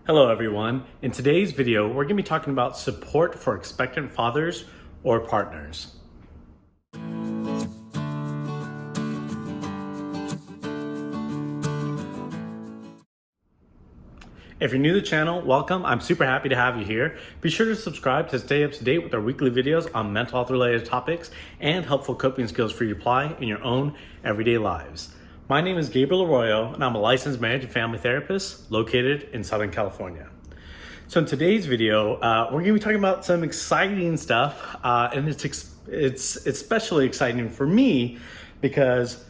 Hello everyone. In today's video, we're going to be talking about support for expectant fathers or partners. If you're new to the channel, welcome. I'm super happy to have you here. Be sure to subscribe to stay up to date with our weekly videos on mental health related topics and helpful coping skills for you to apply in your own everyday lives. My name is Gabriel Arroyo, and I'm a licensed marriage and family therapist located in Southern California. So in today's video, we're going to be talking about some exciting stuff, and it's especially exciting for me because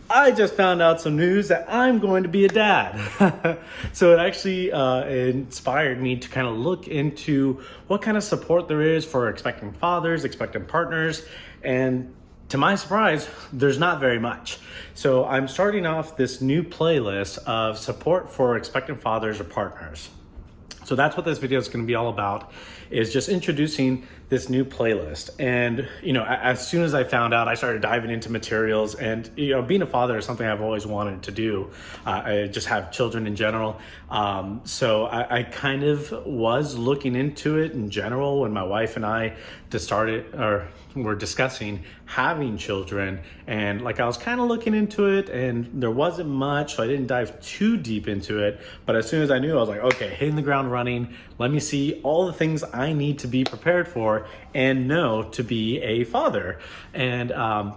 I just found out some news that I'm going to be a dad. So it actually inspired me to kind of look into what kind of support there is for expectant fathers, expectant partners, and to my surprise, there's not very much. So I'm starting off this new playlist of support for expectant fathers or partners. So that's what this video is going to be all about, is just introducing this new playlist. And, as soon as I found out, I started diving into materials, and, being a father is something I've always wanted to do. I just have children in general. So I kind of was looking into it in general when my wife and I were discussing having children, and I was kind of looking into it, and there wasn't much, so I didn't dive too deep into it. But as soon as I knew, I was like, okay, hitting the ground running. Let me see all the things I need to be prepared for and know to be a father. And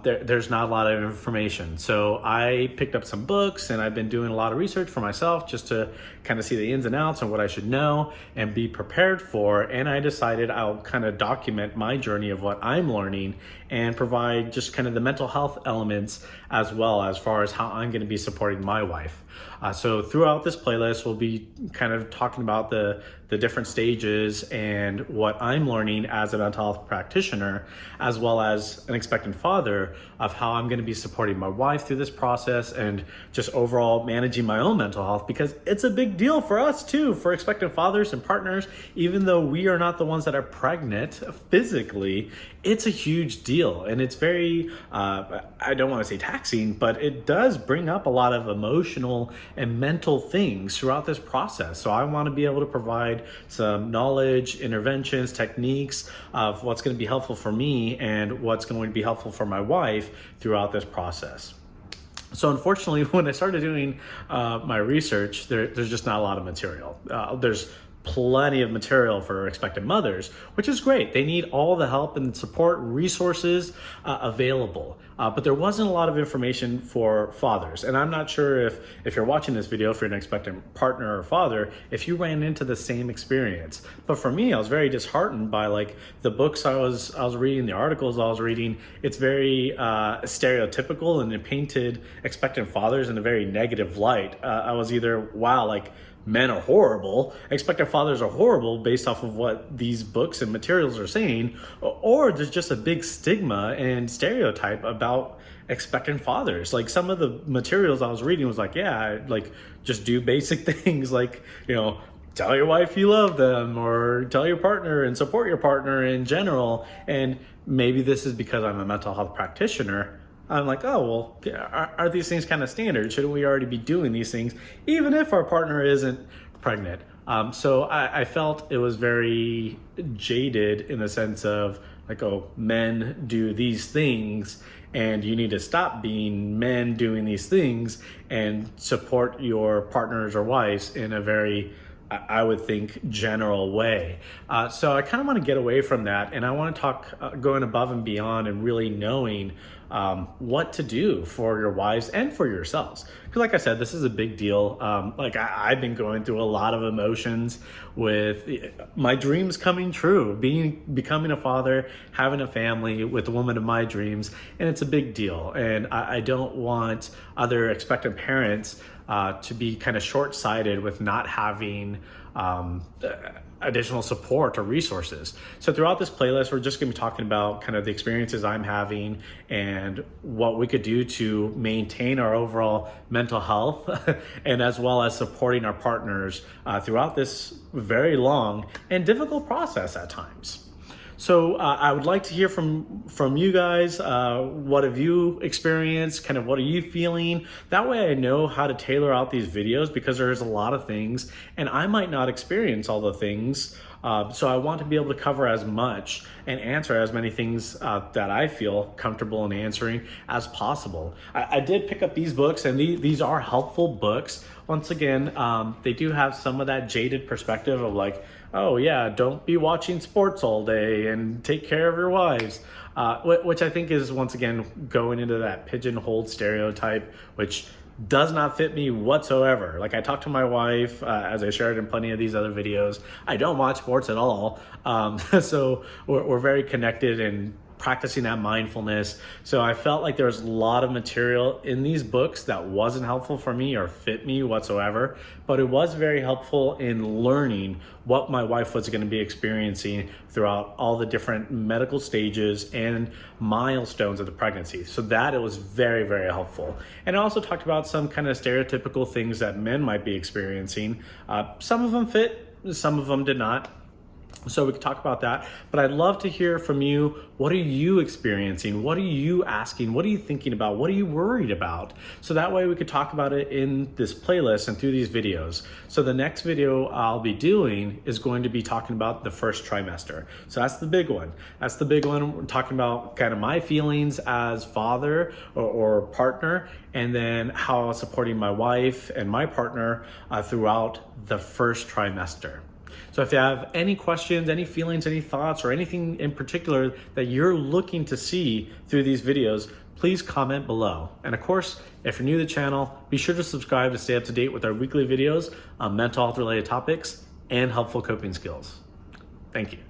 there's not a lot of information. So I picked up some books, and I've been doing a lot of research for myself just to kind of see the ins and outs and what I should know and be prepared for. And I decided I'll kind of document my journey of what I'm learning and provide just kind of the mental health elements as well, as far as how I'm going to be supporting my wife. So throughout this playlist, we'll be kind of talking about the different stages and what I'm learning as a mental health practitioner, as well as an expectant father, of how I'm going to be supporting my wife through this process and just overall managing my own mental health, because it's a big deal for us too, for expectant fathers and partners. Even though we are not the ones that are pregnant physically, it's a huge deal, and it's very, I don't want to say taxing, but it does bring up a lot of emotional and mental things throughout this process. So I want to be able to provide some knowledge, interventions, techniques of what's going to be helpful for me and what's going to be helpful for my wife throughout this process. So unfortunately, when I started doing my research, there's just not a lot of material. There's plenty of material for expectant mothers, which is great. They need all the help and support resources available. But there wasn't a lot of information for fathers. And I'm not sure if you're watching this video, if you're an expectant partner or father, if you ran into the same experience. But for me, I was very disheartened by the books I was reading, the articles I was reading. It's very stereotypical, and it painted expectant fathers in a very negative light. I was either, wow, men are horrible, expectant fathers are horrible based off of what these books and materials are saying, or there's just a big stigma and stereotype about expectant fathers. Some of the materials I was reading was just do basic things tell your wife you love them, or tell your partner and support your partner in general. And maybe this is because I'm a mental health practitioner. I'm like, oh, well, are these things kind of standard? Shouldn't we already be doing these things, even if our partner isn't pregnant? So I felt it was very jaded in the sense of men do these things, and you need to stop being men doing these things and support your partners or wives in a very, I would think, general way. So I kind of want to get away from that, and I want to talk going above and beyond and really knowing what to do for your wives and for yourselves. Because like I said, this is a big deal. I've been going through a lot of emotions with my dreams coming true, becoming a father, having a family with the woman of my dreams, and it's a big deal. And I don't want other expectant parents to be kind of short-sighted with not having additional support or resources. So throughout this playlist, we're just going to be talking about kind of the experiences I'm having and what we could do to maintain our overall mental health and as well as supporting our partners throughout this very long and difficult process at times. So I would like to hear from you guys. What have you experienced? Kind of what are you feeling? That way I know how to tailor out these videos, because there's a lot of things and I might not experience all the things. So I want to be able to cover as much and answer as many things that I feel comfortable in answering as possible. I did pick up these books, and these are helpful books. Once again, they do have some of that jaded perspective of like, oh yeah, don't be watching sports all day and take care of your wives, which I think is, once again, going into that pigeonholed stereotype, which does not fit me whatsoever. Like, I talked to my wife, as I shared in plenty of these other videos, I don't watch sports at all. So we're very connected and practicing that mindfulness. So I felt like there was a lot of material in these books that wasn't helpful for me or fit me whatsoever, but it was very helpful in learning what my wife was going to be experiencing throughout all the different medical stages and milestones of the pregnancy. So that it was very, very helpful. And I also talked about some kind of stereotypical things that men might be experiencing. Some of them fit, some of them did not. So we could talk about that, but I'd love to hear from you. What are you experiencing? What are you asking? What are you thinking about? What are you worried about? So that way we could talk about it in this playlist and through these videos. So the next video I'll be doing is going to be talking about the first trimester. So that's the big one. That's the big one. We're talking about kind of my feelings as father or partner, and then how I was supporting my wife and my partner throughout the first trimester. So if you have any questions, any feelings, any thoughts, or anything in particular that you're looking to see through these videos, please comment below. And of course, if you're new to the channel, be sure to subscribe to stay up to date with our weekly videos on mental health related topics and helpful coping skills. Thank you.